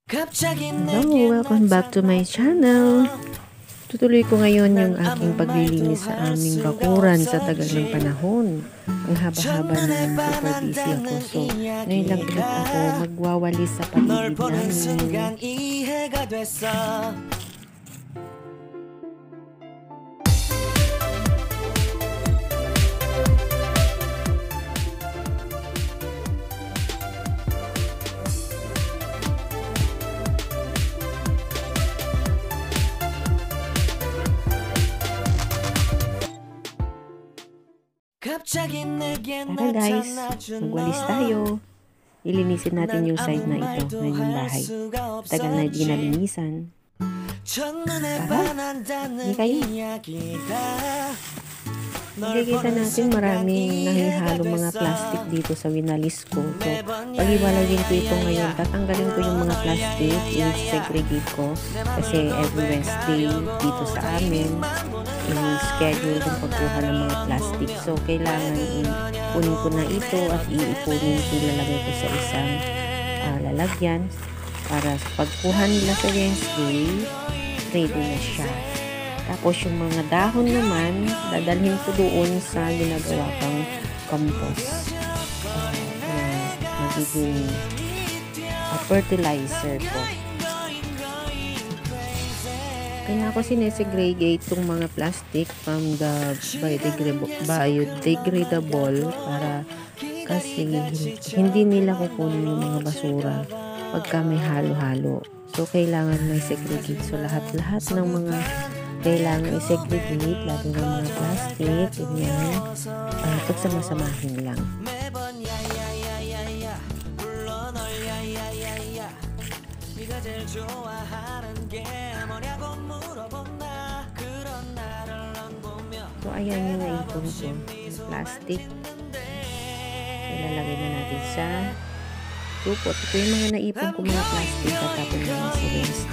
Hello, welcome back to my channel. Tutuloy ko ngayon yung aking paglilinis sa aming bakuran sa tagal ng panahon. Ang haba-haba na super busy ako. So, ngayon lang ulit ako magwawalis sa paligid namin. Tara guys, magwalis tayo. Ilinisin natin yung side na ito na yung bahay. Tagal na di nalinisan. Tara, hindi kayo. Makikita natin maraming nahihalo mga plastic dito sa winalis ko. So, pag-iwalagin ko ito ngayon, tatanggalin ko yung mga plastic, i-segregate ko. Kasi every Wednesday dito sa amin, in-schedule yung pagkuha ng mga plastic. So, kailangan kunin ko na ito at iipunin ko, ilalagay ko sa isang lalagyan para sa pagkuha nila sa Wednesday, ready na siya. Tapos yung mga dahon naman, dadalhin ko doon sa ginagawa pang compost na magiging fertilizer ko. Kaya ako sinesegregate itong mga plastic from the biodegradable para kasi hindi nila kukunin yung mga basura pagka may halo-halo. So, kailangan may segregate. So, lahat-lahat ng mga kailangan i-segregate, lalo ng mga plastic, ganyan, pagsama-samahin lang. So, ayan yung naipon ko, plastic. Ilalagay na natin sa supot. Ito yung mga naipon ko mga plastic at tapon naman sa Wednesday.